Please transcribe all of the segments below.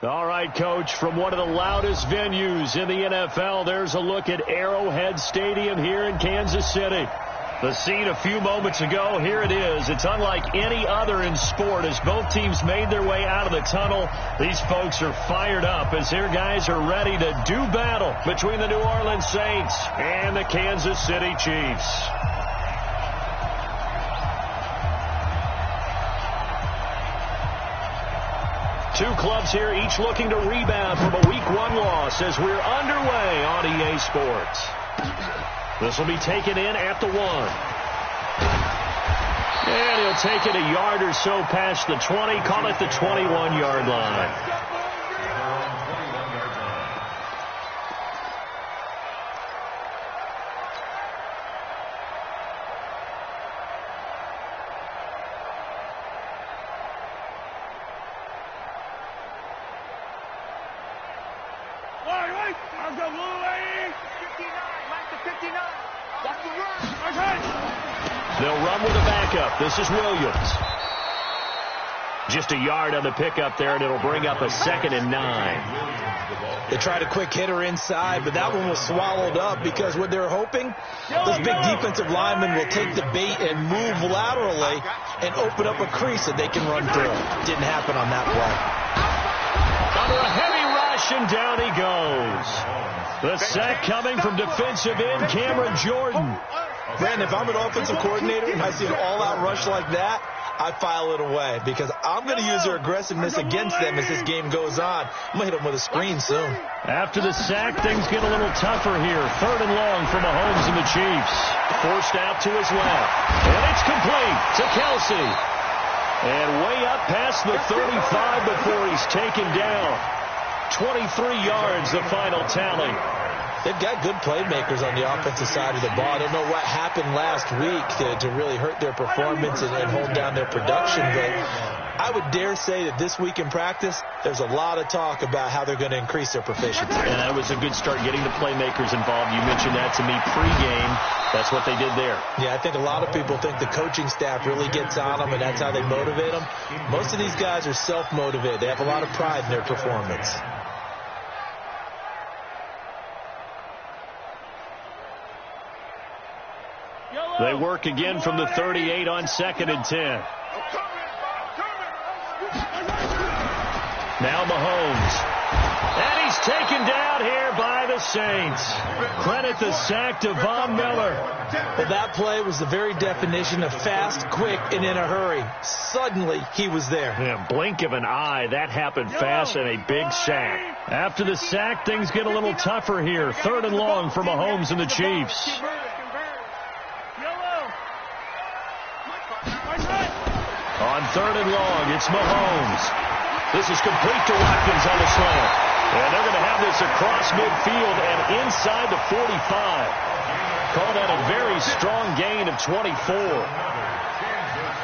All right, Coach, from one of the loudest venues in the NFL, there's a look at Arrowhead Stadium here in Kansas City. The scene a few moments ago, here it is. It's unlike any other in sport as both teams made their way out of the tunnel. These folks are fired up as their guys are ready to do battle between the New Orleans Saints and the Kansas City Chiefs. Two clubs here, each looking to rebound from a Week 1 loss as we're underway on EA Sports. This will be taken in at the 1. And he'll take it a yard or so past the 20, call it the 21-yard line. They'll run with a backup. This is Williams. Just a yard on the pickup there, and it'll bring up a 2nd and 9. They tried a quick hitter inside, but that one was swallowed up because what they're hoping, those big defensive linemen will take the bait and move laterally and open up a crease that they can run through. Didn't happen on that play. Under a heavy rush, and down he goes. The sack coming from defensive end Cameron Jordan. Brandon, if I'm an offensive coordinator and I see an all-out rush like that, I file it away because I'm going to use their aggressiveness against them as this game goes on. I'm going to hit them with a screen soon. After the sack, things get a little tougher here. 3rd and long for Mahomes and the Chiefs. Forced out to his left. And it's complete to Kelsey. And way up past the 35 before he's taken down. 23 yards, the final tally. They've got good playmakers on the offensive side of the ball. I don't know what happened last week to really hurt their performance and hold down their production, but I would dare say that this week in practice, there's a lot of talk about how they're going to increase their proficiency. And that was a good start getting the playmakers involved. You mentioned that to me pregame. That's what they did there. Yeah, I think a lot of people think the coaching staff really gets on them, and that's how they motivate them. Most of these guys are self-motivated. They have a lot of pride in their performance. They work again from the 38 on 2nd and 10. Now Mahomes. And he's taken down here by the Saints. Credit the sack to Von Miller. Well, that play was the very definition of fast, quick, and in a hurry. Suddenly, he was there. Yeah, blink of an eye. That happened fast and a big sack. After the sack, things get a little tougher here. 3rd and long for Mahomes and the Chiefs. On 3rd and long, it's Mahomes. This is complete to Watkins on the slant. And they're going to have this across midfield and inside the 45. Call that a very strong gain of 24.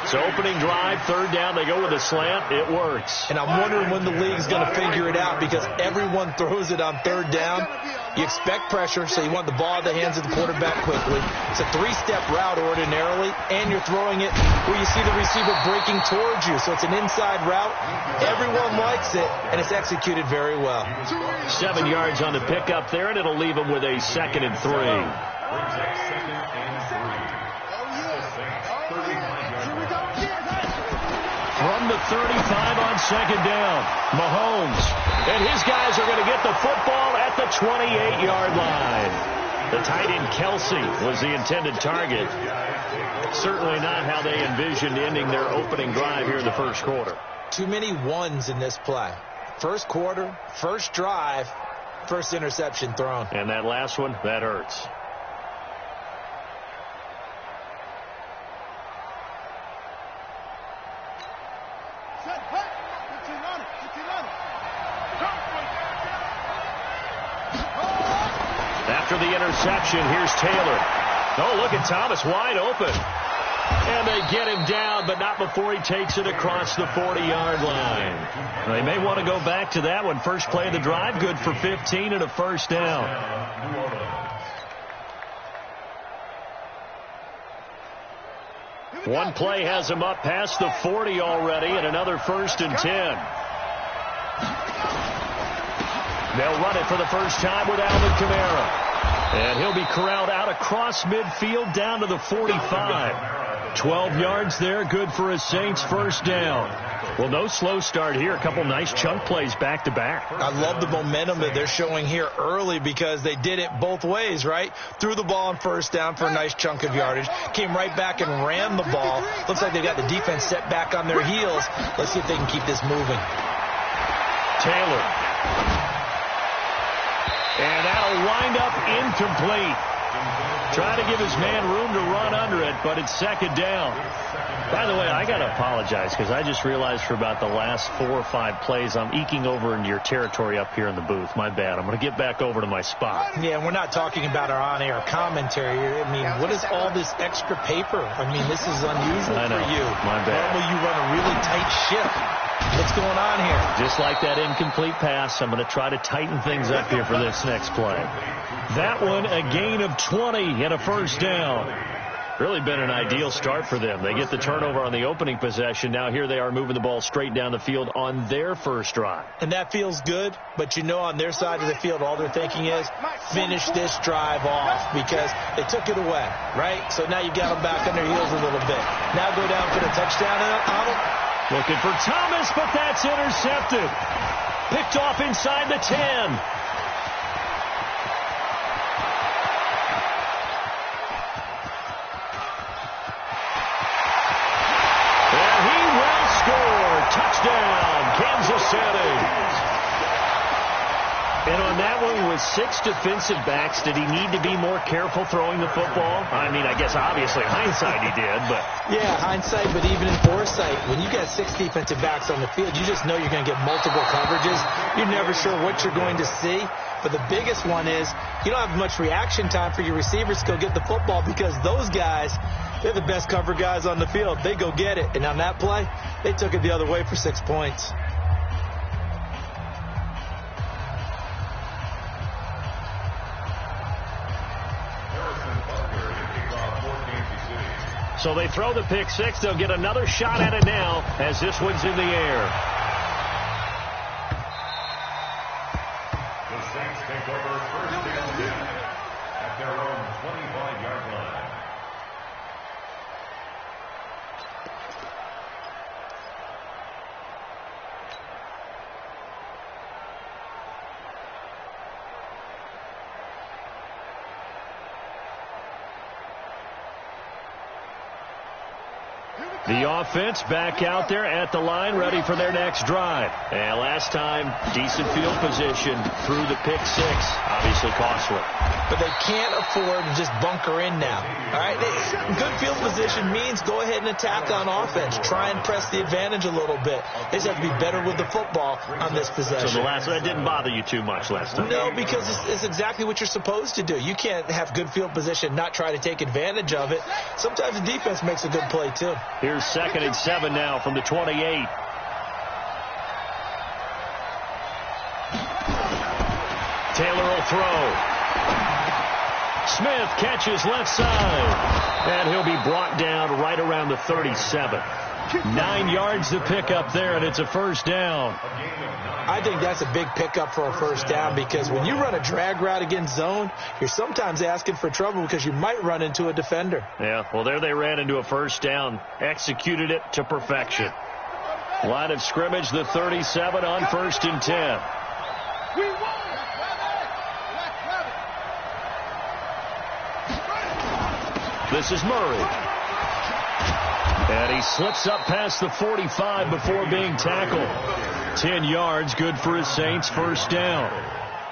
So opening drive, 3rd down, they go with a slant. It works. And I'm wondering when the league's going to figure it out because everyone throws it on 3rd down. You expect pressure, so you want the ball in the hands of the quarterback quickly. It's a 3-step route ordinarily, and you're throwing it where you see the receiver breaking towards you. So it's an inside route. Everyone likes it, and it's executed very well. 7 yards on the pickup there, and it'll leave them with a 2nd and 3. From the 35 on 2nd down, Mahomes. And his guys are going to get the football at the 28-yard line. The tight end Kelsey was the intended target. Certainly not how they envisioned ending their opening drive here in the first quarter. Too many ones in this play. First quarter, first drive, first interception thrown. And that last one, that hurts. After the interception, here's Taylor. Oh, look at Thomas wide open. And they get him down, but not before he takes it across the 40-yard line. They may want to go back to that one. First play of the drive, good for 15 and a first down. One play has him up past the 40 already, and another 1st and 10. They'll run it for the first time with Alvin Kamara. And he'll be corralled out across midfield down to the 45. 12 yards there, good for a Saints first down. Well, no slow start here. A couple nice chunk plays back-to-back. I love the momentum that they're showing here early because they did it both ways, right? Threw the ball on first down for a nice chunk of yardage. Came right back and ran the ball. Looks like they got the defense set back on their heels. Let's see if they can keep this moving. Taylor. And that'll wind up incomplete. Trying to give his man room to run under it, but it's second down. By the way, I got to apologize because I just realized for about the last 4 or 5 plays, I'm eking over into your territory up here in the booth. My bad. I'm going to get back over to my spot. Yeah, and we're not talking about our on-air commentary. I mean, what is all this extra paper? I mean, this is unusual for you. My bad. Normally you run a really tight ship. What's going on here? Just like that incomplete pass, I'm going to try to tighten things up here for this next play. That one, a gain of 20 and a first down. Really been an ideal start for them. They get the turnover on the opening possession. Now here they are moving the ball straight down the field on their first drive. And that feels good, but you know on their side of the field, all they're thinking is finish this drive off because they took it away, right? So now you've got them back on their heels a little bit. Now go down for the touchdown, Arnold. Looking for Thomas, but that's intercepted. Picked off inside the 10. Touchdown, Kansas City. And on that one, with 6 defensive backs, did he need to be more careful throwing the football? I mean, I guess obviously hindsight he did, but... Yeah, hindsight, but even in foresight, when you got 6 defensive backs on the field, you just know you're going to get multiple coverages. You're never sure what you're going to see. But the biggest one is you don't have much reaction time for your receivers to go get the football because those guys... They're the best cover guys on the field. They go get it. And on that play, they took it the other way for 6 points. So they throw the pick 6. They'll get another shot at it now as this one's in the air. The Saints take over first and 10 at their own 25-yard line. The offense back out there at the line, ready for their next drive. And last time, decent field position through the pick 6. Obviously costly. But they can't afford to just bunker in now. All right, good field position means go ahead and attack on offense. Try and press the advantage a little bit. They just have to be better with the football on this possession. So the last one, that didn't bother you too much last time? No, because it's exactly what you're supposed to do. You can't have good field position, not try to take advantage of it. Sometimes the defense makes a good play, too. Here's 2nd and 7 now from the 28. Taylor will throw. Smith catches left side. And he'll be brought down right around the 37. 9 yards to pick up there, and it's a first down. I think that's a big pickup for a first down because when you run a drag route against zone, you're sometimes asking for trouble because you might run into a defender. Yeah, well, there they ran into a first down. Executed it to perfection. Line of scrimmage, the 37 on 1st and 10. This is Murray. And he slips up past the 45 before being tackled. 10 yards, good for his Saints, first down.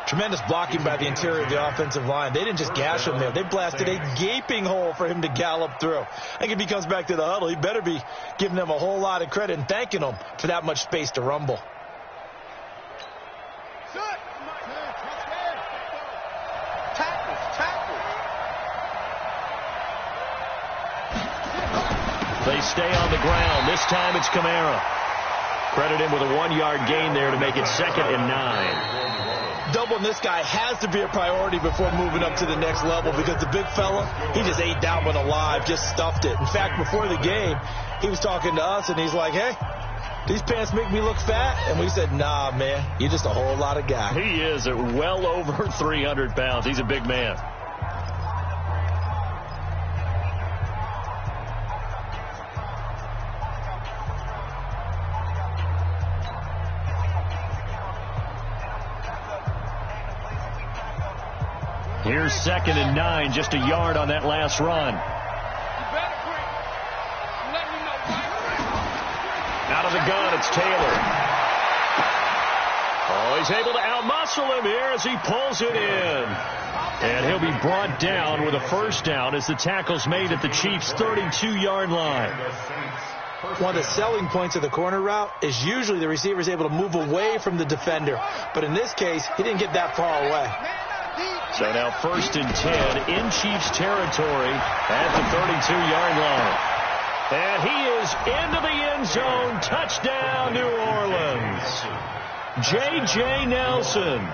Tremendous blocking by the interior of the offensive line. They didn't just gash him there. They blasted a gaping hole for him to gallop through. I think if he comes back to the huddle, he better be giving them a whole lot of credit and thanking them for that much space to rumble. They stay on the ground. This time it's Kamara. Credit him with a 1-yard gain there to make it 2nd and 9. Doubling this guy has to be a priority before moving up to the next level because the big fella, he just ate that one alive, just stuffed it. In fact, before the game, he was talking to us, and he's like, hey, these pants make me look fat. And we said, nah, man, you're just a whole lot of guy. He is at well over 300 pounds. He's a big man. Here's 2nd and 9, just a yard on that last run. Out of the gun, it's Taylor. Oh, he's able to outmuscle him here as he pulls it in. And he'll be brought down with a first down as the tackle's made at the Chiefs' 32-yard line. One of the selling points of the corner route is usually the receiver is able to move away from the defender. But in this case, he didn't get that far away. So now 1st and 10 in Chiefs territory at the 32-yard line. And he is into the end zone. Touchdown, New Orleans. J.J. Nelson,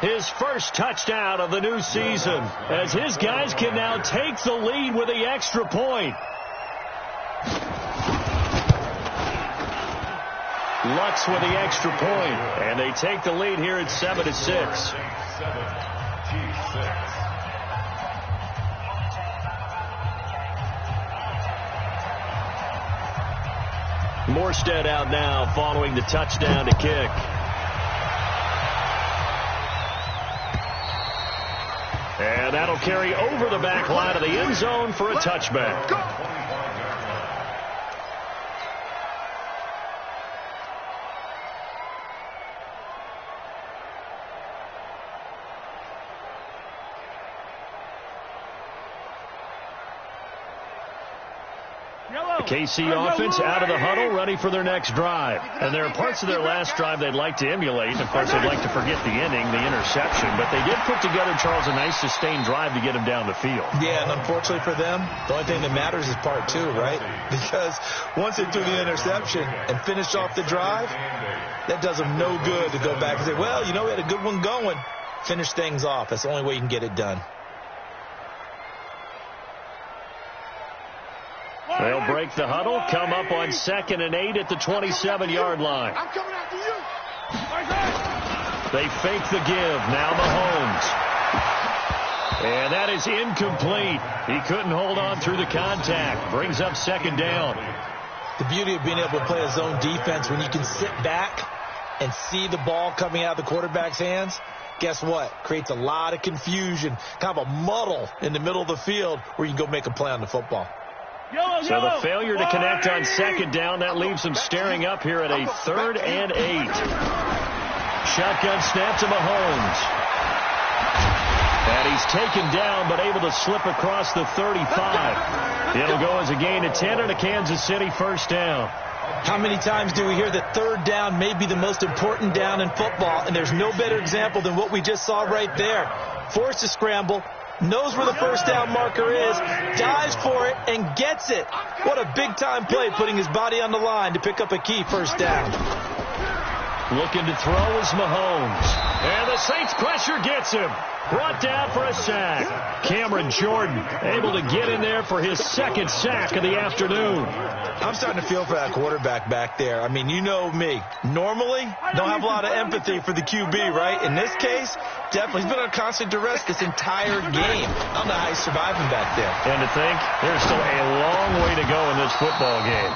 his first touchdown of the new season, as his guys can now take the lead with the extra point. Lutz with the extra point, and they take the lead here at 7-6. Morstead out now following the touchdown to kick. And that'll carry over the back line of the end zone for a touchback. KC offense out of the huddle, ready for their next drive. And there are parts of their last drive they'd like to emulate. And, of course, they'd like to forget the inning, the interception. But they did put together, Charles, a nice sustained drive to get him down the field. Yeah, and unfortunately for them, the only thing that matters is part 2, right? Because once they threw the interception and finished off the drive, that does them no good to go back and say, well, you know, we had a good one going. Finish things off. That's the only way you can get it done. They'll break the huddle, come up on 2nd and 8 at the 27-yard line. I'm coming after you. They fake the give. Now Mahomes. And that is incomplete. He couldn't hold on through the contact. Brings up 2nd down. The beauty of being able to play a zone defense when you can sit back and see the ball coming out of the quarterback's hands, guess what? Creates a lot of confusion, kind of a muddle in the middle of the field where you can go make a play on the football. So the failure to connect on 2nd down, that leaves him staring up here at a 3rd and 8. Shotgun snap to Mahomes. And he's taken down, but able to slip across the 35. It'll go as a gain of 10 and a Kansas City first down. How many times do we hear that 3rd down may be the most important down in football? And there's no better example than what we just saw right there. Forced to scramble. Knows where the first down marker is, dives for it, and gets it. What a big-time play, putting his body on the line to pick up a key first down. Looking to throw is Mahomes. And the Saints pressure gets him. Brought down for a sack. Cameron Jordan able to get in there for his 2nd sack of the afternoon. I'm starting to feel for that quarterback back there. I mean, you know me. Normally, don't have a lot of empathy for the QB, right? In this case, definitely. He's been on constant duress this entire game. I don't know how he's surviving back there. And to think, there's still a long way to go in this football game.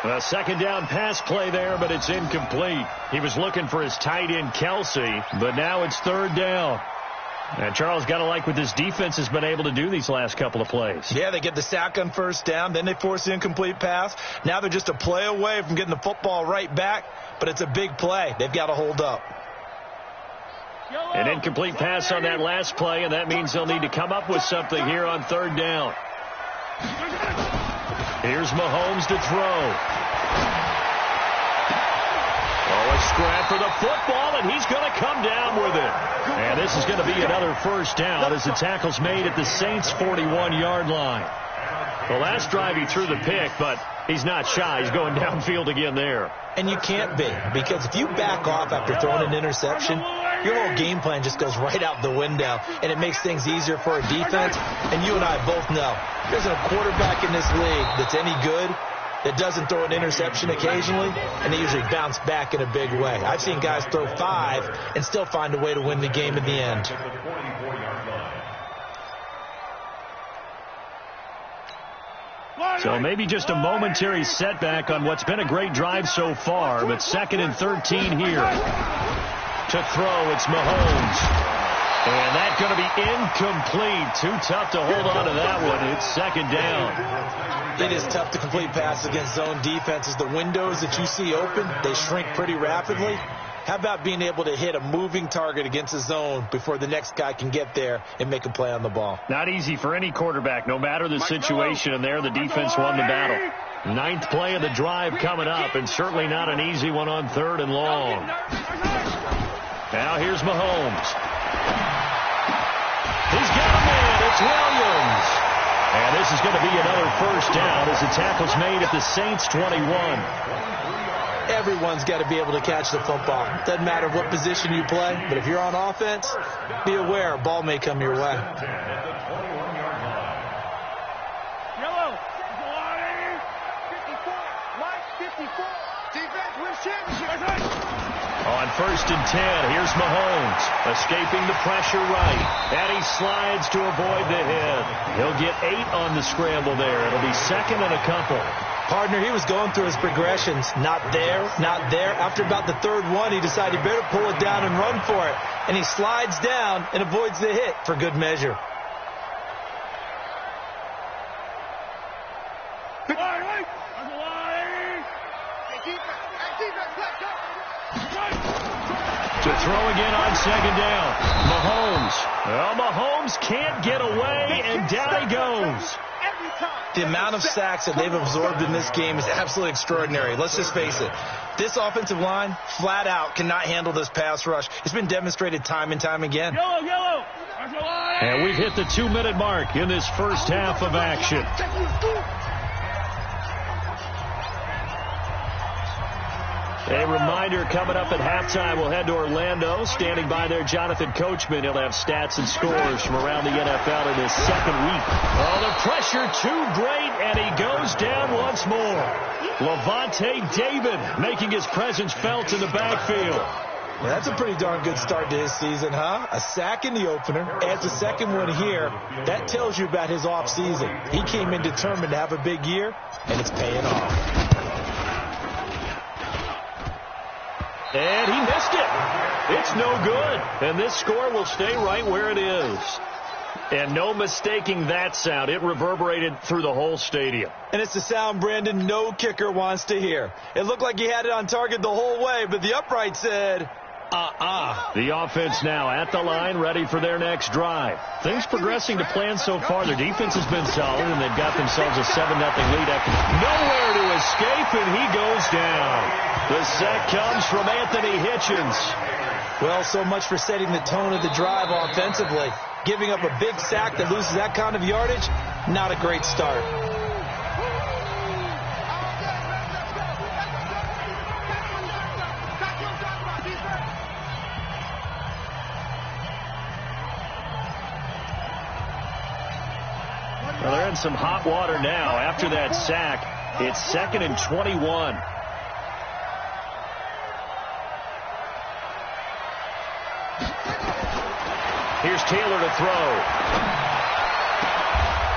A 2nd down pass play there, but it's incomplete. He was looking for his tight end, Kelsey, but now it's 3rd down. And Charles, got to like what this defense has been able to do these last couple of plays. Yeah, they get the sack on first down, then they force the incomplete pass. Now they're just a play away from getting the football right back, but it's a big play. They've got to hold up. An incomplete pass on that last play, and that means they'll need to come up with something here on 3rd down. Here's Mahomes to throw. Oh, a scrap for the football, and he's going to come down with it. And this is going to be another first down as the tackle's made at the Saints' 41-yard line. The last drive he threw the pick, but he's not shy. He's going downfield again there. And you can't be, because if you back off after throwing an interception, your whole game plan just goes right out the window, and it makes things easier for a defense. And you and I both know, there's a quarterback in this league that's any good, that doesn't throw an interception occasionally, and they usually bounce back in a big way. I've seen guys throw 5 and still find a way to win the game in the end. So maybe just a momentary setback on what's been a great drive so far, but 2nd and 13 here. To throw, it's Mahomes. And that's going to be incomplete. Too tough to hold on to that one. It's 2nd down. It is tough to complete passes against zone defenses. The windows that you see open, they shrink pretty rapidly. How about being able to hit a moving target against a zone before the next guy can get there and make a play on the ball? Not easy for any quarterback, no matter the situation. And there, the defense won the battle. 9th play of the drive coming up, and certainly not an easy one on 3rd and long. Now here's Mahomes. He's got a man. It's Williams. And this is going to be another first down as the tackle's made at the Saints' 21. Everyone's got to be able to catch the football. Doesn't matter what position you play, but if you're on offense, be aware a ball may come your way. Yellow. 54. Mike, 54. Defense wins championship. On 1st and 10, here's Mahomes, escaping the pressure right, and he slides to avoid the hit. He'll get 8 on the scramble there. It'll be 2nd and a couple. Partner, he was going through his progressions. Not there, not there. After about the 3rd one, he decided he better pull it down and run for it. And he slides down and avoids the hit for good measure. To throw again on 2nd down. Mahomes. Well, Mahomes can't get away, and down he goes. The amount of sacks that they've absorbed in this game is absolutely extraordinary. Let's just face it. This offensive line, flat out, cannot handle this pass rush. It's been demonstrated time and time again. Yellow. And we've hit the 2-minute mark in this first half of action. A reminder, coming up at halftime, we'll head to Orlando. Standing by there, Jonathan Coachman. He'll have stats and scores from around the NFL in his 2nd week. Oh, the pressure too great, and he goes down once more. Levante David making his presence felt in the backfield. Yeah, that's a pretty darn good start to his season, huh? A sack in the opener, adds a 2nd one here. That tells you about his offseason. He came in determined to have a big year, and it's paying off. And he missed it. It's no good. And this score will stay right where it is. And no mistaking that sound. It reverberated through the whole stadium. And it's the sound, Brandon, no kicker wants to hear. It looked like he had it on target the whole way, but the upright said, The offense now at the line, ready for their next drive. Things progressing to plan so far. Their defense has been solid, and they've got themselves a 7-0 lead. Nowhere to escape, and he goes down. The sack comes from Anthony Hitchens. Well, so much for setting the tone of the drive offensively. Giving up a big sack that loses that kind of yardage, not a great start. Well, they're in some hot water now. After that sack, it's 2nd and 21. Here's Taylor to throw.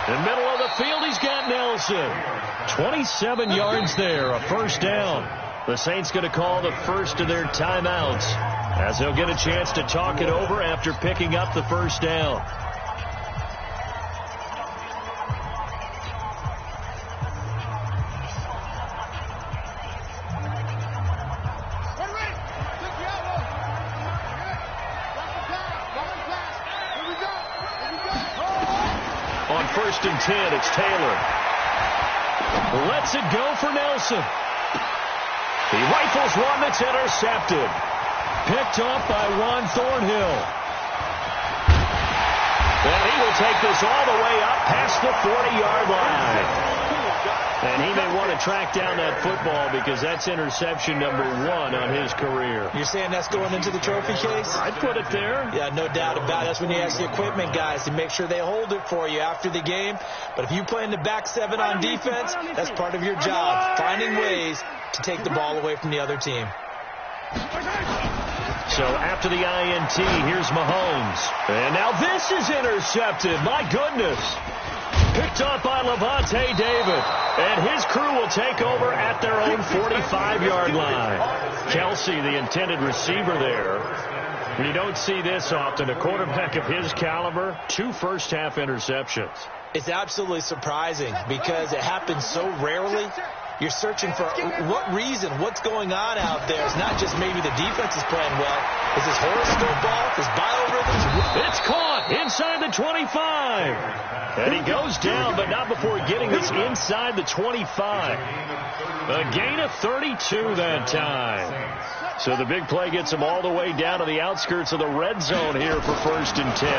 In the middle of the field, he's got Nelson. 27 yards there, a first down. The Saints going to call the first of their timeouts as they'll get a chance to talk it over after picking up the first down. On 1st and 10, it's Taylor. Lets it go for Nelson. He rifles one that's intercepted. Picked off by Juan Thornhill. And he will take this all the way up past the 40-yard line. And he may want to track down that football because that's interception number 1 on his career. You're saying that's going into the trophy case? I'd put it there. Yeah, no doubt about it. That's when you ask the equipment guys to make sure they hold it for you after the game. But if you play in the back 7 on defense, that's part of your job, finding ways to take the ball away from the other team. So after the INT, here's Mahomes. And now this is intercepted. My goodness. Picked up by Levante David. And his crew will take over at their own 45-yard line. Kelsey, the intended receiver there. You don't see this often. A quarterback of his caliber, 2 first-half interceptions. It's absolutely surprising because it happens so rarely. You're searching for what reason, what's going on out there. It's not just maybe the defense is playing well. Is his horoscope off? His biorhythms? It's caught inside the 25. And he goes down, but not before getting this inside the 25. A gain of 32 that time. So the big play gets him all the way down to the outskirts of the red zone here for 1st and 10.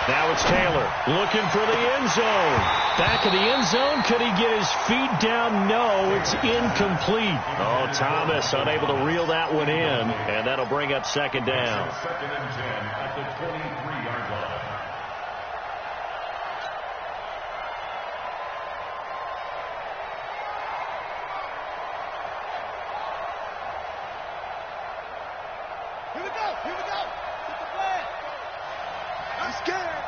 Now it's Taylor looking for the end zone. Back of the end zone. Could he get his feet down? No, it's incomplete. Oh, Thomas unable to reel that one in, and that'll bring up 2nd down. 2nd and 10 at the 23-yard line. Here we go. Here we go. Get the flag. I'm scared.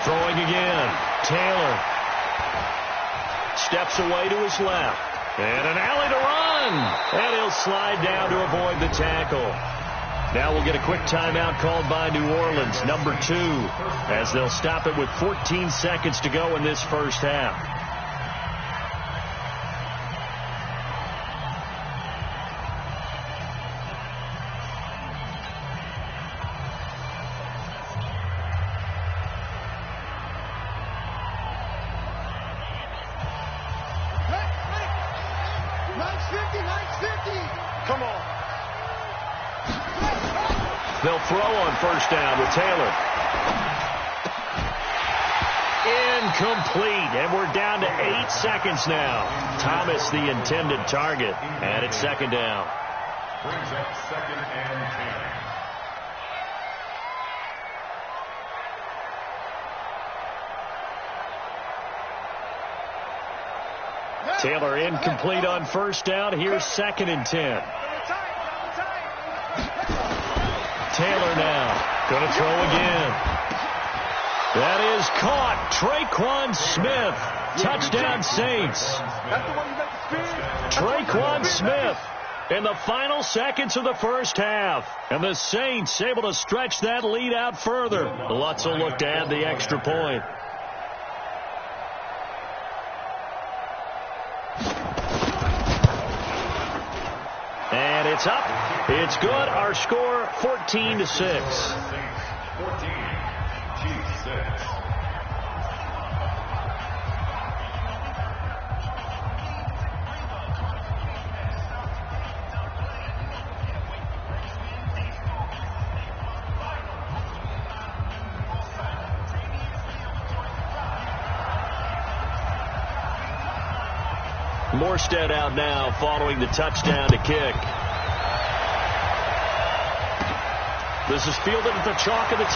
Throwing again. Taylor steps away to his left. And an alley to run. And he'll slide down to avoid the tackle. Now we'll get a quick timeout called by New Orleans, number 2, as they'll stop it with 14 seconds to go in this first half. Come on. They'll throw on 1st down with Taylor. Incomplete. And we're down to 8 seconds now. Thomas, the intended target. And it's 2nd down. Brings up 2nd and 10. Taylor incomplete on 1st down. Here's 2nd and 10. Taylor now going to throw again. That is caught. Traquan Smith. Touchdown Saints. Traquan Smith in the final seconds of the first half. And the Saints able to stretch that lead out further. Lutz will look to add the extra point. And it's up. It's good. Our score 14-6. 14, Chiefs 6. Morstead out now following the touchdown to kick. This is fielded at the chalk of the 10.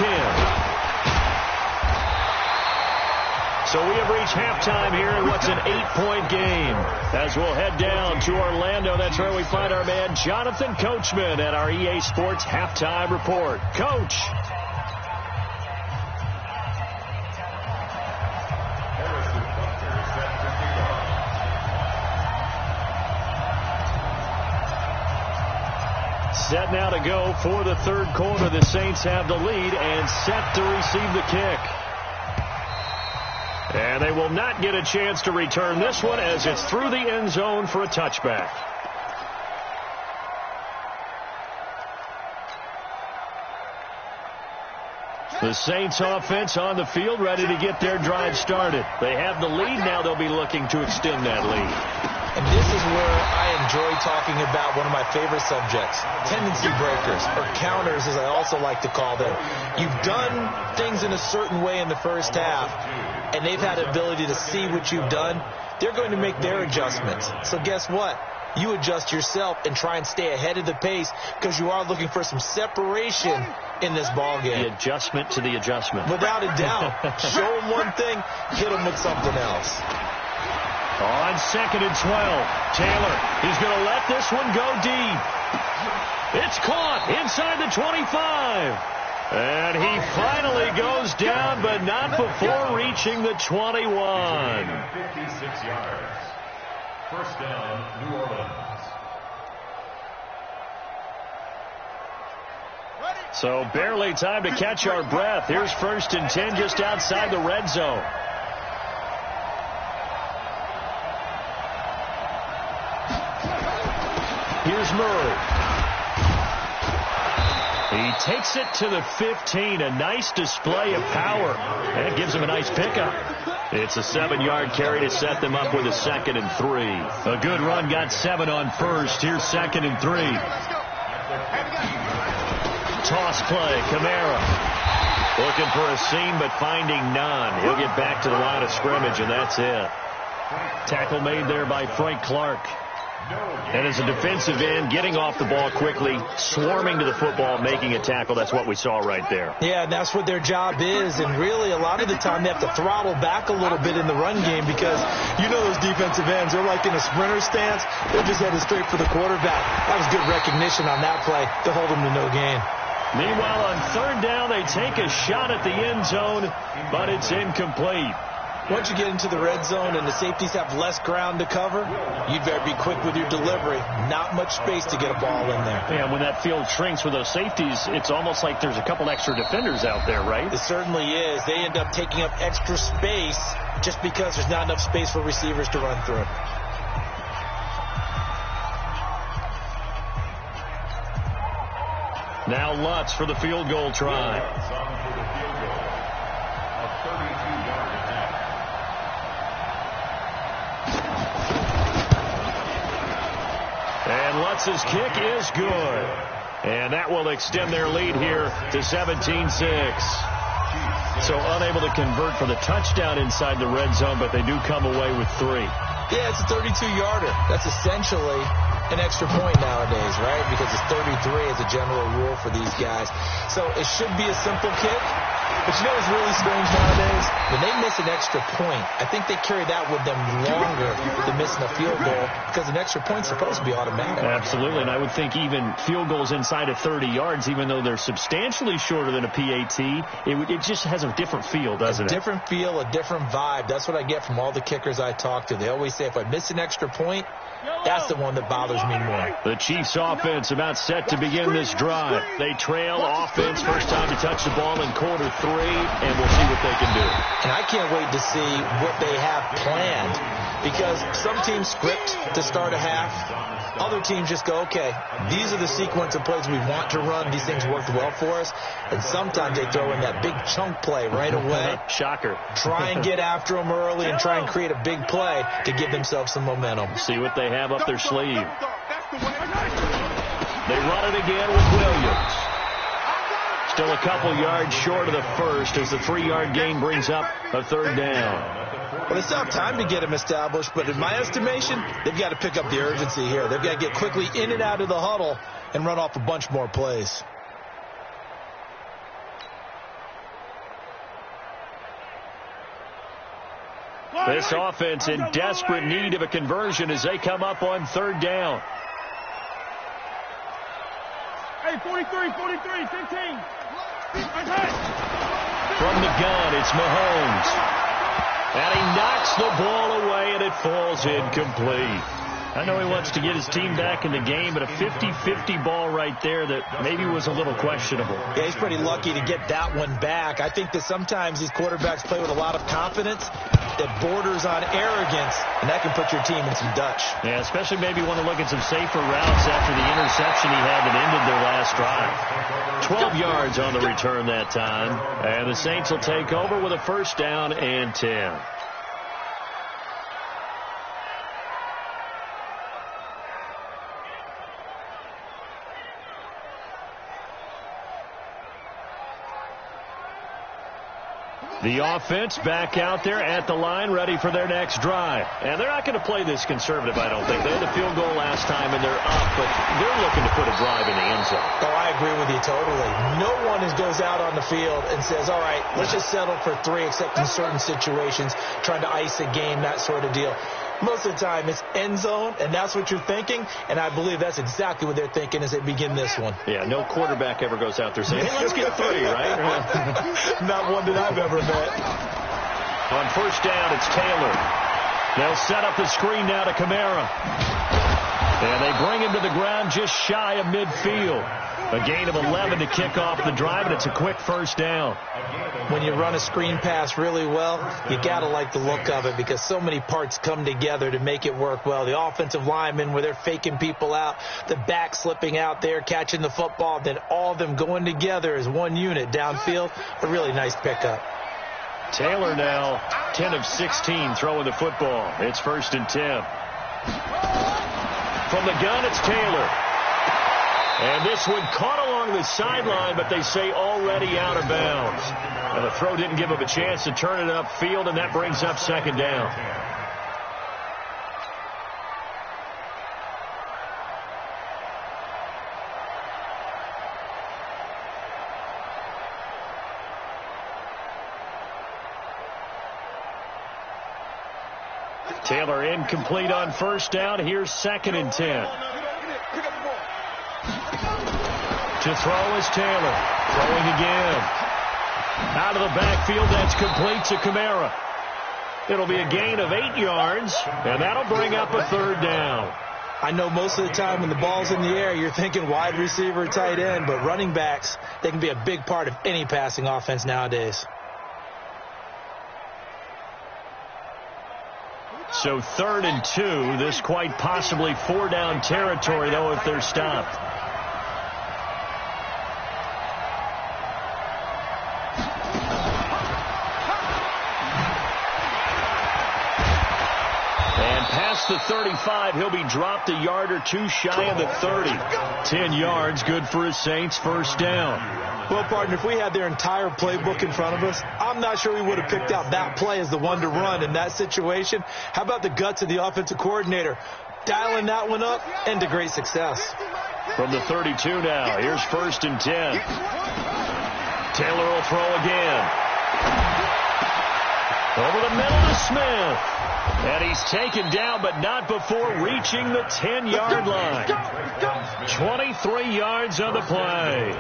So we have reached halftime here in what's an 8-point game. As we'll head down to Orlando, that's where we find our man Jonathan Coachman at our EA Sports Halftime Report. Coach. Set now to go for the 3rd quarter. The Saints have the lead and set to receive the kick. And they will not get a chance to return this one as it's through the end zone for a touchback. The Saints offense on the field ready to get their drive started. They have the lead. Now they'll be looking to extend that lead. And this is where I enjoy talking about one of my favorite subjects, tendency breakers, or counters, as I also like to call them. You've done things in a certain way in the first half, and they've had the ability to see what you've done. They're going to make their adjustments. So guess what? You adjust yourself and try and stay ahead of the pace because you are looking for some separation in this ball game. The adjustment to the adjustment. Without a doubt. Show them one thing, hit them with something else. On 2nd and 12, Taylor, he's going to let this one go deep. It's caught inside the 25. And he finally goes down, but not before reaching the 21. 56 yards. First down, New Orleans. So barely time to catch our breath. Here's 1st and 10 just outside the red zone. Here's Murray. He takes it to the 15. A nice display of power. And gives him a nice pickup. It's a 7-yard carry to set them up with a 2nd and 3. A good run got 7 on first. Here's 2nd and 3. Toss play. Kamara. Looking for a seam, but finding none. He'll get back to the line of scrimmage, and that's it. Tackle made there by Frank Clark. And as a defensive end, getting off the ball quickly, swarming to the football, making a tackle, that's what we saw right there. Yeah, and that's what their job is. And really, a lot of the time, they have to throttle back a little bit in the run game because you know those defensive ends, they're like in a sprinter stance. They're just headed straight for the quarterback. That was good recognition on that play to hold them to no gain. Meanwhile, on 3rd down, they take a shot at the end zone, but it's incomplete. Once you get into the red zone and the safeties have less ground to cover, you'd better be quick with your delivery. Not much space to get a ball in there. Yeah, when that field shrinks with those safeties, it's almost like there's a couple extra defenders out there, right? It certainly is. They end up taking up extra space just because there's not enough space for receivers to run through. Now Lutz for the field goal try. And Lutz's kick is good. And that will extend their lead here to 17-6. So unable to convert for the touchdown inside the red zone, but they do come away with 3. Yeah, it's a 32-yarder. That's essentially an extra point nowadays, right? Because it's 33 as a general rule for these guys. So it should be a simple kick. But you know what's really strange nowadays? When they miss an extra point, I think they carry that with them longer than missing a field goal because an extra point's supposed to be automatic. Absolutely, and I would think even field goals inside of 30 yards, even though they're substantially shorter than a PAT, it just has a different feel, doesn't it? A different feel, a different vibe. That's what I get from all the kickers I talk to. They always say, if I miss an extra point, that's the one that bothers me more. The Chiefs offense about set to begin this drive. They trail offense, first time to touch the ball in quarter 3, and we'll see what they can do. And I can't wait to see what they have planned because some teams script to start a half. Other teams just go, okay, these are the sequence of plays we want to run. These things worked well for us. And sometimes they throw in that big chunk play right away. Shocker. Try and get after them early and try and create a big play to give themselves some momentum. See what they have up their sleeve. They run it again with Williams. Still a couple yards short of the first as the 3-yard gain brings up a 3rd down. Well, they still have time to get him established, but in my estimation, they've got to pick up the urgency here. They've got to get quickly in and out of the huddle and run off a bunch more plays. This offense in desperate need of a conversion as they come up on 3rd down. Hey, 43, 15. From the gun, it's Mahomes. And he knocks the ball away, and it falls incomplete. I know he wants to get his team back in the game, but a 50-50 ball right there that maybe was a little questionable. Yeah, he's pretty lucky to get that one back. I think that sometimes these quarterbacks play with a lot of confidence that borders on arrogance, and that can put your team in some Dutch. Yeah, especially maybe want to look at some safer routes after the interception he had that ended their last drive. 12 yards on the return that time, and the Saints will take over with a 1st down and 10. The offense back out there at the line, ready for their next drive. And they're not going to play this conservative, I don't think. They had the field goal last time, and they're up, but they're looking to put a drive in the end zone. Oh, I agree with you totally. No one goes out on the field and says, all right, let's just settle for 3, except in certain situations, trying to ice a game, that sort of deal. Most of the time, it's end zone, and that's what you're thinking, and I believe that's exactly what they're thinking as they begin this one. Yeah, no quarterback ever goes out there saying, hey, let's get 3, right? Not one that I've ever met. On first down, it's Taylor. They'll set up the screen now to Kamara. And they bring him to the ground just shy of midfield. A gain of 11 to kick off the drive, and it's a quick first down. When you run a screen pass really well, you got to like the look of it because so many parts come together to make it work well. The offensive linemen, where they're faking people out, the back slipping out there, catching the football, then all of them going together as one unit downfield. A really nice pickup. Taylor now 10 of 16 throwing the football. It's 1st and 10. From the gun, it's Taylor. And this one caught along the sideline, but they say already out of bounds. And the throw didn't give him a chance to turn it upfield, and that brings up 2nd down. Taylor incomplete on first down. Here's 2nd and 10. To throw is Taylor. Throwing again. Out of the backfield, that's complete to Kamara. It'll be a gain of 8 yards, and that'll bring up a 3rd down. I know most of the time when the ball's in the air, you're thinking wide receiver, tight end, but running backs, they can be a big part of any passing offense nowadays. So 3rd and 2. This quite possibly 4-down territory, though, if they're stopped. The 35, he'll be dropped a yard or 2 shy of the 30. 10 yards, good for his Saints, 1st down. Well, partner, if we had their entire playbook in front of us, I'm not sure we would have picked out that play as the one to run in that situation. How about the guts of the offensive coordinator? Dialing that one up into great success. From the 32 now, here's 1st and 10. Taylor will throw again. Over the middle to Smith. And he's taken down, but not before reaching the 10-yard line. 23 yards on the play.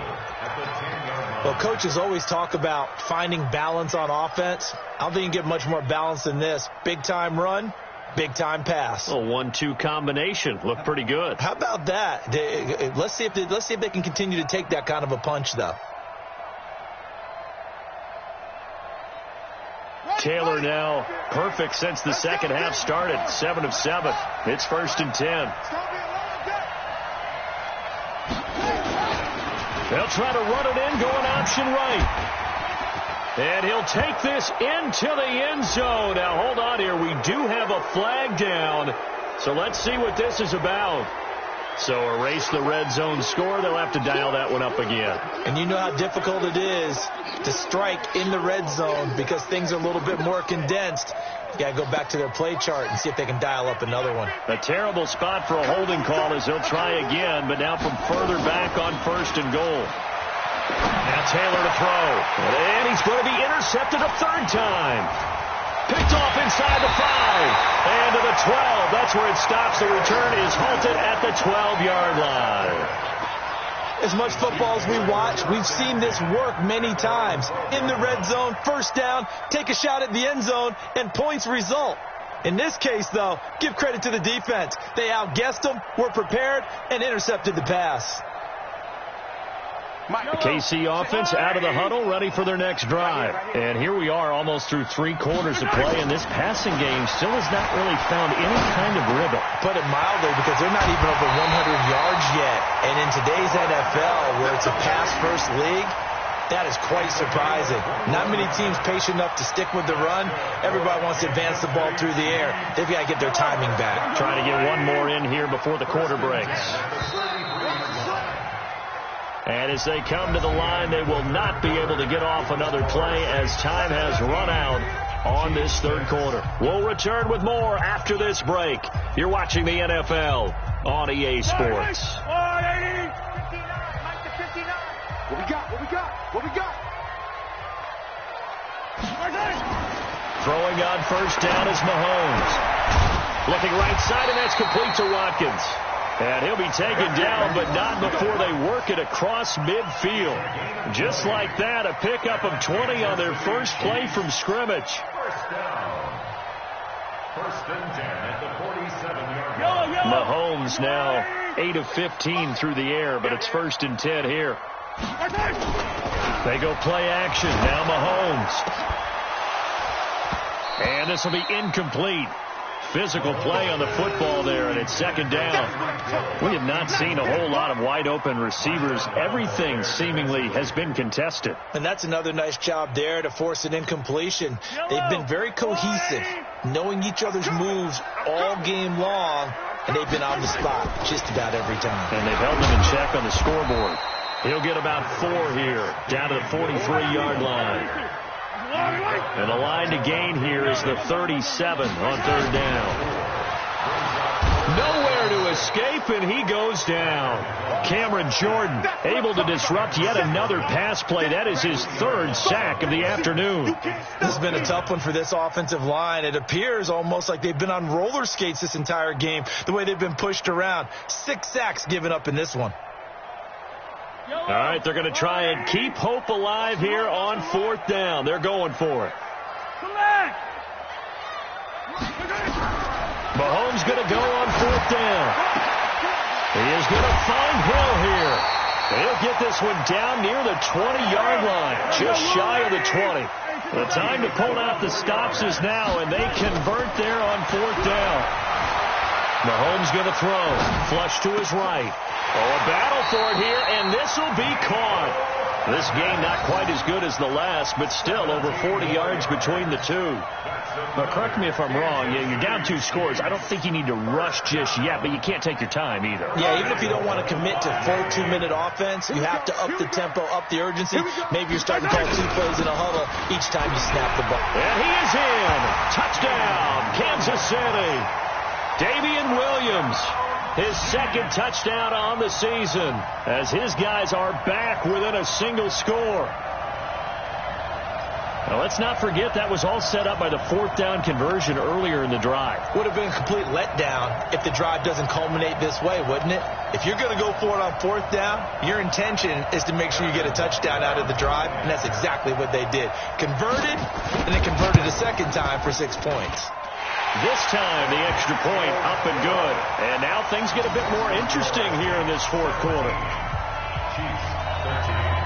Well, coaches always talk about finding balance on offense. I don't think you can get much more balance than this. Big-time run, big-time pass. A 1-2 combination. Looked pretty good. How about that? Let's see if they can continue to take that kind of a punch, though. Taylor now perfect since the second half started. 7 of 7. It's 1st and 10. They'll try to run it in, going option right. And he'll take this into the end zone. Now, hold on here. We do have a flag down. So let's see what this is about. So erase the red zone score. They'll have to dial that one up again. And you know how difficult it is to strike in the red zone because things are a little bit more condensed. You got to go back to their play chart and see if they can dial up another one. A terrible spot for a holding call as they'll try again, but now from further back on 1st and goal. Now Taylor to throw. And he's going to be intercepted a 3rd time. Picked off inside the 5. And to the 12. That's where it stops. The return is halted at the 12-yard line. As much football as we watch, we've seen this work many times. In the red zone, 1st down, take a shot at the end zone, and points result. In this case, though, give credit to the defense. They outguessed them, were prepared, and intercepted the pass. The KC offense out of the huddle, ready for their next drive. And here we are almost through 3 quarters of play, and this passing game still has not really found any kind of rhythm. Put it mildly, because they're not even over 100 yards yet. And in today's NFL, where it's a pass-first league, that is quite surprising. Not many teams patient enough to stick with the run. Everybody wants to advance the ball through the air. They've got to get their timing back. Trying to get one more in here before the quarter breaks. And as they come to the line, they will not be able to get off another play as time has run out on this third quarter. We'll return with more after this break. You're watching the NFL on EA Sports. What we got? What we got? What we got? Throwing on first down is Mahomes. Looking right side, and that's complete to Watkins. And he'll be taken down, but not before they work it across midfield. Just like that, a pickup of 20 on their first play from scrimmage. First down. First and 10 at the 47-yard line. Mahomes now 8 of 15 through the air, but it's first and 10 here. They go play action. Now Mahomes. And this will be incomplete. Physical play on the football there, and it's second down. We have not seen a whole lot of wide-open receivers. Everything seemingly has been contested. And that's another nice job there to force an incompletion. They've been very cohesive, knowing each other's moves all game long, and they've been on the spot just about every time. And they've held them in check on the scoreboard. He'll get about 4 here, down to the 43-yard line. And the line to gain here is the 37 on third down. Nowhere to escape, and he goes down. Cameron Jordan able to disrupt yet another pass play. That is his third sack of the afternoon. This has been a tough one for this offensive line. It appears almost like they've been on roller skates this entire game, the way they've been pushed around. 6 sacks given up in this one. All right, they're going to try and keep hope alive here on fourth down. They're going for it. Mahomes going to go on fourth down. He is going to find Hill here. He'll get this one down near the 20-yard line, just shy of the 20. The time to pull out the stops is now, and they convert there on fourth down. Mahomes going to throw. Flush to his right. Oh, a battle for it here, and this will be caught. This game not quite as good as the last, but still over 40 yards between the two. But correct me if I'm wrong. You're down 2 scores. I don't think you need to rush just yet, but you can't take your time either. Yeah, even if you don't want to commit to full 2-minute offense, you have to up the tempo, up the urgency. Maybe you're starting to call 2 plays in a huddle each time you snap the ball. And he is in. Touchdown, Kansas City. Davian Williams. His second touchdown on the season as his guys are back within a single score. Now, let's not forget that was all set up by the fourth down conversion earlier in the drive. Would have been a complete letdown if the drive doesn't culminate this way, wouldn't it? If you're going to go for it on fourth down, your intention is to make sure you get a touchdown out of the drive, and that's exactly what they did. Converted, and then converted a second time for 6 points. This time, the extra point up and good. And now things get a bit more interesting here in this fourth quarter. Chiefs 13.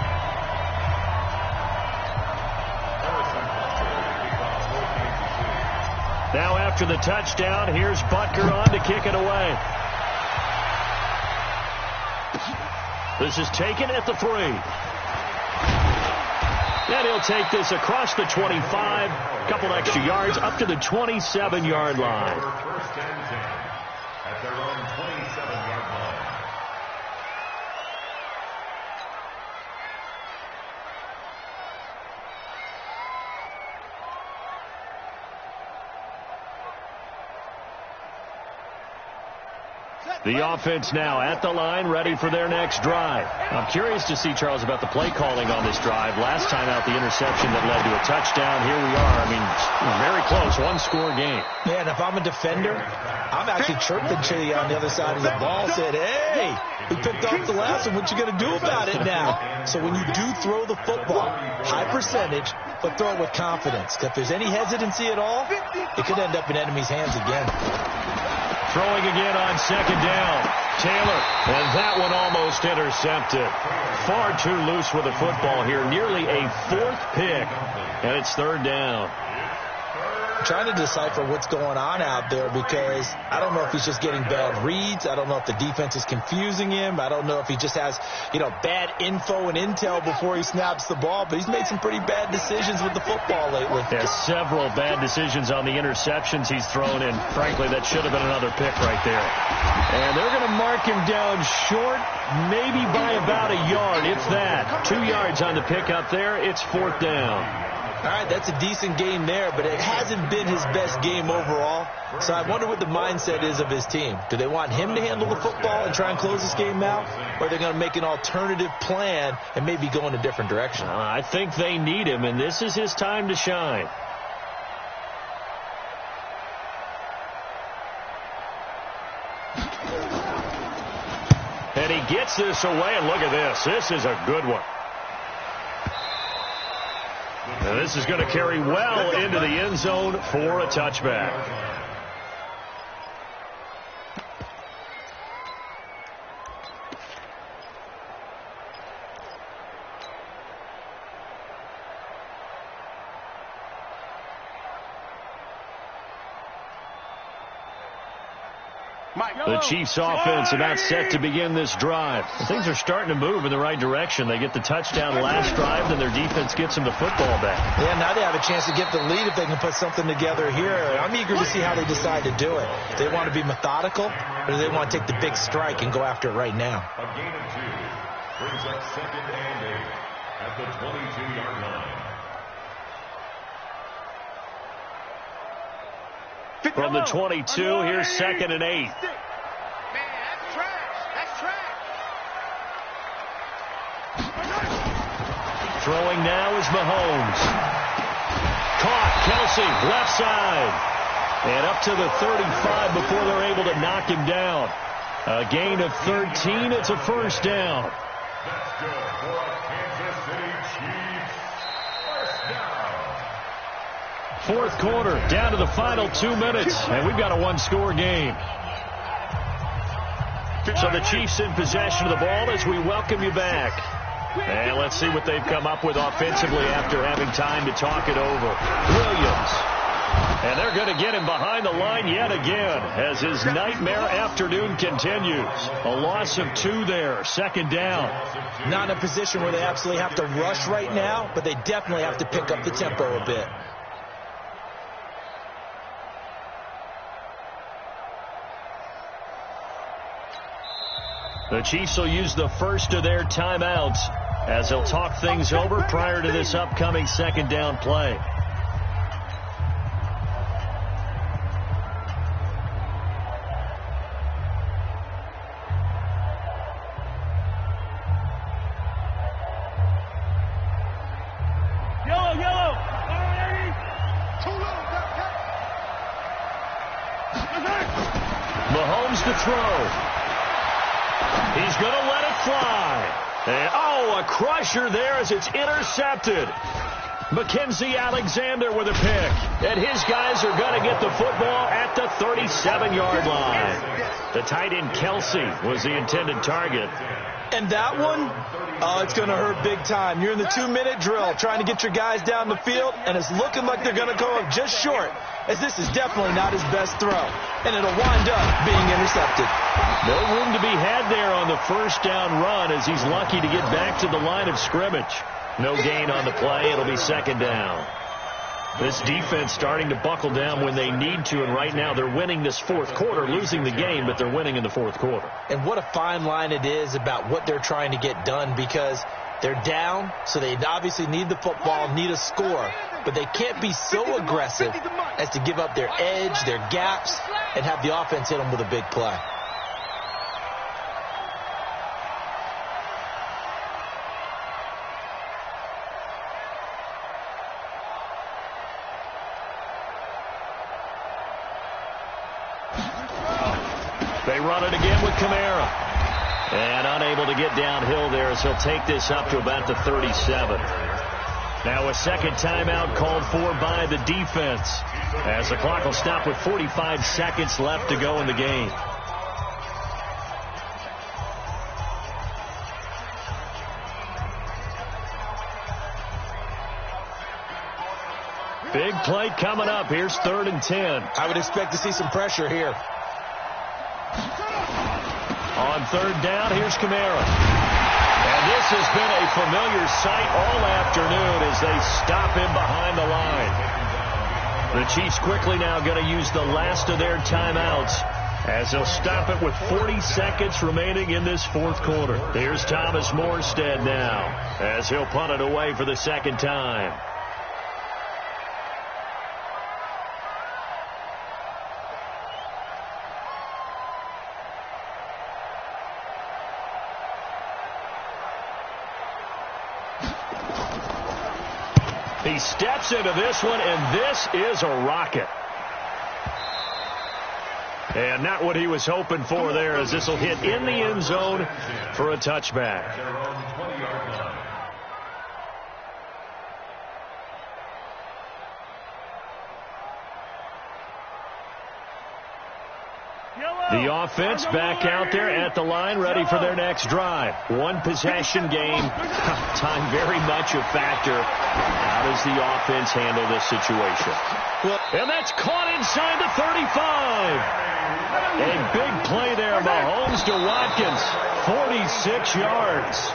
Now after the touchdown, here's Butker on to kick it away. This is taken at the 3. And he'll take this across the 25, couple extra yards, up to the 27-yard line. First and 10 at their own 27-yard line. The offense now at the line, ready for their next drive. I'm curious to see, Charles, about the play calling on this drive. Last time out, the interception that led to a touchdown. Here we are. I mean, very close, 1-score game. Yeah, and if I'm a defender, I'm actually chirping to you on the other side of the ball, said, hey, we picked off the last one. What you going to do about it now? So when you do throw the football, high percentage, but throw it with confidence. If there's any hesitancy at all, it could end up in enemy's hands again. Throwing again on second down. Taylor, and that one almost intercepted. Far too loose with the football here. Nearly a 4th pick, and it's third down. trying to decipher what's going on out there because I don't know if he's just getting bad reads. I don't know if the defense is confusing him. I don't know if he just has, bad info and intel before he snaps the ball, but he's made some pretty bad decisions with the football lately. Yeah, several bad decisions on the interceptions he's thrown in. Frankly, that should have been another pick right there. And they're going to mark him down short, maybe by about a yard, if that. 2 yards on the pickup there. It's 4th down. All right, that's a decent game there, but it hasn't been his best game overall. So I wonder what the mindset is of his team. Do they want him to handle the football and try and close this game out? Or are they going to make an alternative plan and maybe go in a different direction? I think they need him, and this is his time to shine. And he gets this away, and look at this. This is a good one. And this is going to carry well into the end zone for a touchback. The Chiefs offense about set to begin this drive. And things are starting to move in the right direction. They get the touchdown last drive, then their defense gets them the football back. Yeah, now they have a chance to get the lead if they can put something together here. I'm eager to see how they decide to do it. Do they want to be methodical, or do they want to take the big strike and go after it right now? A gain of 2 brings up 2nd and 8 at the 22-yard line. From the 22, here's 2nd and 8. Man, that's trash. That's trash. Throwing now is Mahomes. Caught, Kelsey, left side. And up to the 35 before they're able to knock him down. A gain of 13, it's a 1st down. That's good for a Kansas City Chiefs 1st down. 4th quarter, down to the final 2 minutes, and we've got a 1-score game. So the Chiefs in possession of the ball as we welcome you back. And let's see what they've come up with offensively after having time to talk it over. Williams. And they're going to get him behind the line yet again as his nightmare afternoon continues. A loss of 2 there, 2nd down. Not in a position where they absolutely have to rush right now, but they definitely have to pick up the tempo a bit. The Chiefs will use the first of their timeouts as they'll talk things over prior to this upcoming 2nd down play. Yellow. Mahomes to throw. He's going to let it fly. And, a crusher there as it's intercepted. Mackenzie Alexander with a pick. And his guys are going to get the football at the 37-yard line. The tight end Kelsey was the intended target. And that one, it's going to hurt big time. You're in the 2-minute drill trying to get your guys down the field, and it's looking like they're going to go up just short, as this is definitely not his best throw. And it'll wind up being intercepted. No room to be had there on the 1st down run as he's lucky to get back to the line of scrimmage. No gain on the play. It'll be 2nd down. This defense starting to buckle down when they need to, and right now they're winning this 4th quarter, losing the game, but they're winning in the 4th quarter. And what a fine line it is about what they're trying to get done, because they're down, so they obviously need the football, need a score, but they can't be so aggressive as to give up their edge, their gaps, and have the offense hit them with a big play. They run it again with Kamara. And unable to get downhill there as he'll take this up to about the 37. Now a 2nd timeout called for by the defense as the clock will stop with 45 seconds left to go in the game. Big play coming up. Here's 3rd and 10. I would expect to see some pressure here. On 3rd down, here's Kamara. And this has been a familiar sight all afternoon as they stop him behind the line. The Chiefs quickly now going to use the last of their timeouts as they'll stop it with 40 seconds remaining in this 4th quarter. Here's Thomas Morstead now as he'll punt it away for the 2nd time. He steps into this one, and this is a rocket. And not what he was hoping for there, as this will hit in the end zone for a touchback. The offense back out there at the line, ready for their next drive. 1 possession game. Time very much a factor. How does the offense handle this situation? And that's caught inside the 35. A big play there. Mahomes to Watkins. 46 yards.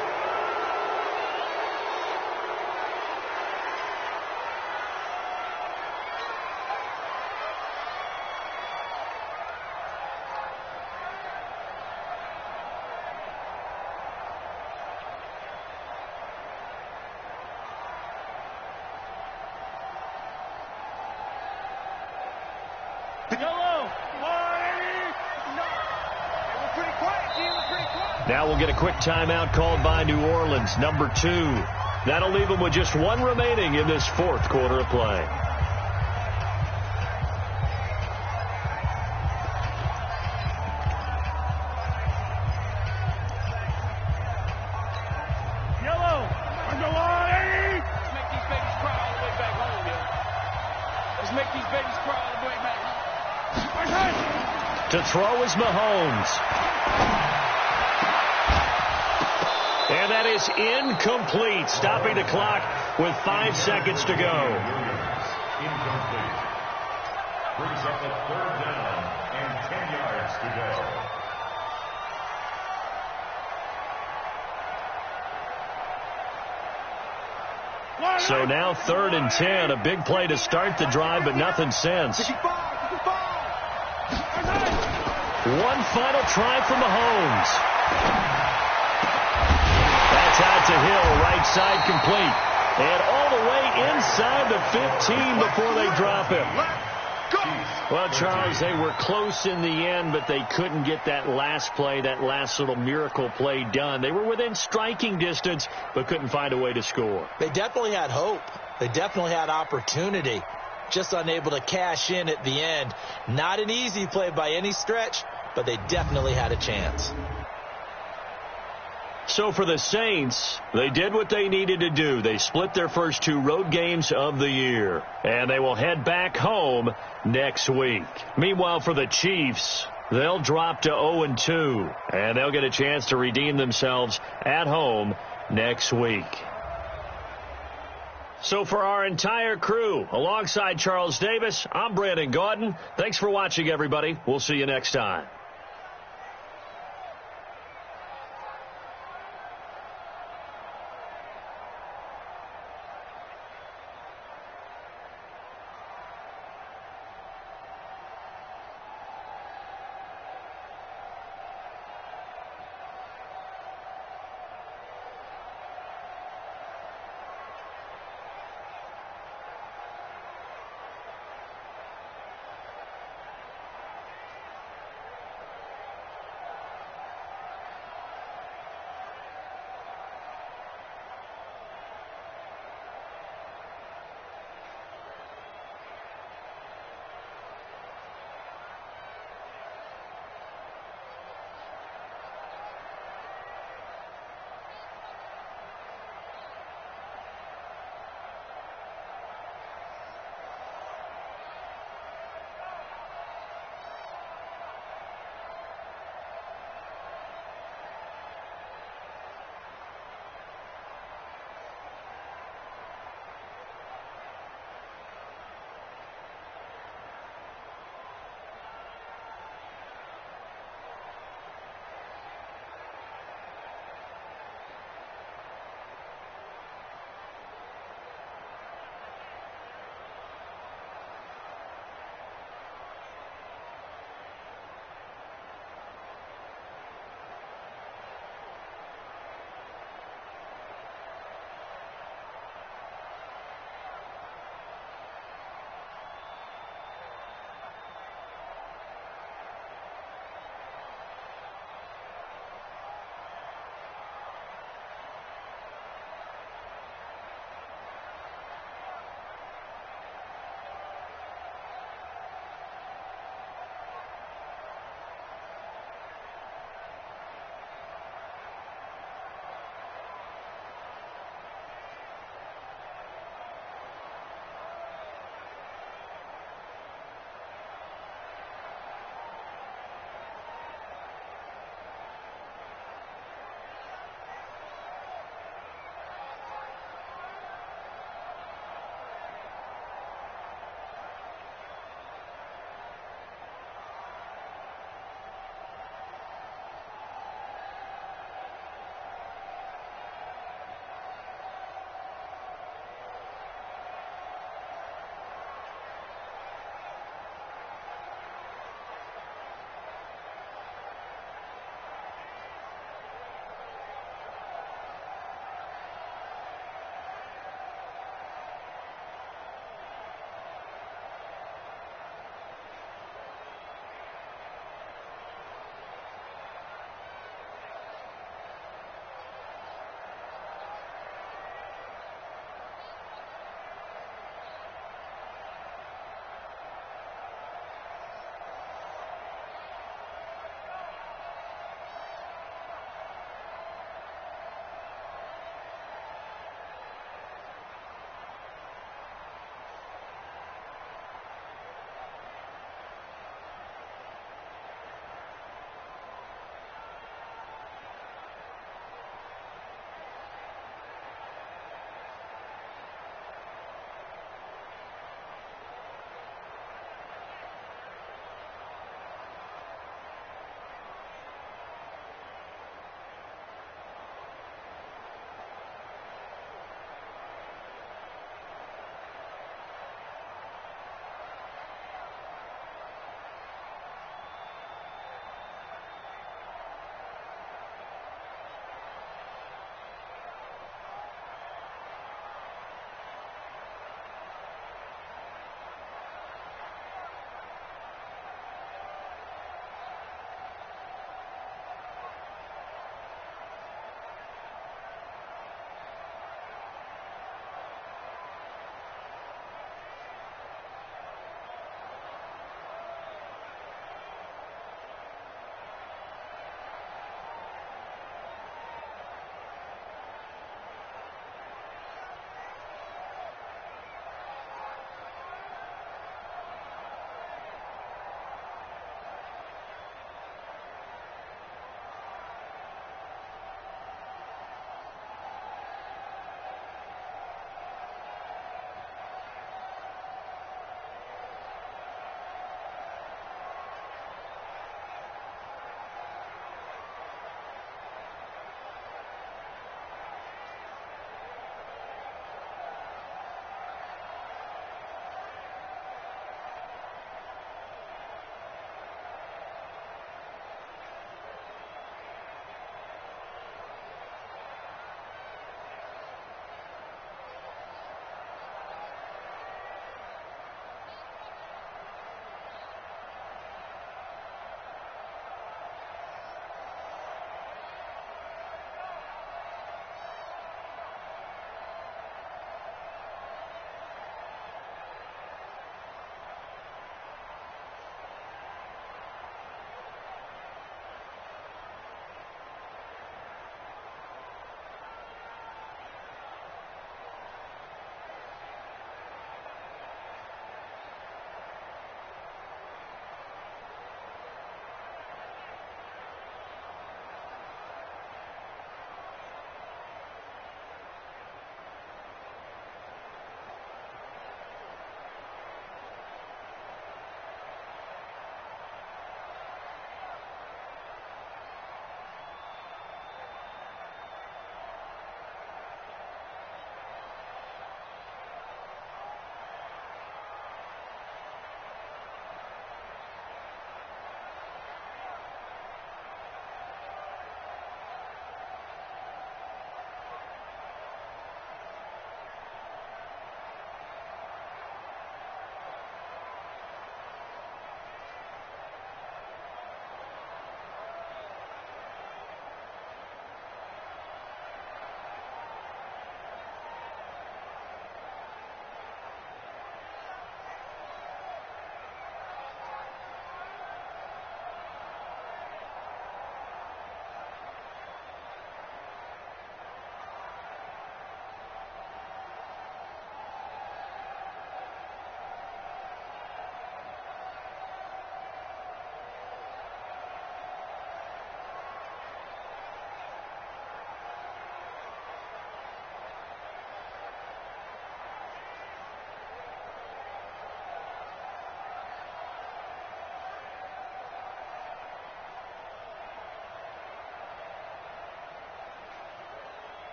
Now we'll get a quick timeout called by New Orleans, number 2. That'll leave them with just 1 remaining in this 4th quarter of play. Yellow, on the line. Let's make these babies cry all the way back home, yo. Let's make these babies cry all the way back home. To throw is Mahomes. And that is incomplete, stopping the clock with 5 seconds to go. Incomplete. Brings up a 3rd down and 10 yards to go. So now 3rd and 10, a big play to start the drive, but nothing since. 55. One final try for Mahomes. That's out to Hill, right side complete. And all the way inside the 15 before they drop him. Well, Charles, they were close in the end, but they couldn't get that last play, that last little miracle play done. They were within striking distance, but couldn't find a way to score. They definitely had hope. They definitely had opportunity. Just unable to cash in at the end. Not an easy play by any stretch, but they definitely had a chance. So for the Saints, they did what they needed to do. They split their first 2 road games of the year, and they will head back home next week. Meanwhile, for the Chiefs, they'll drop to 0-2, and they'll get a chance to redeem themselves at home next week. So for our entire crew, alongside Charles Davis, I'm Brandon Gaudin. Thanks for watching, everybody. We'll see you next time.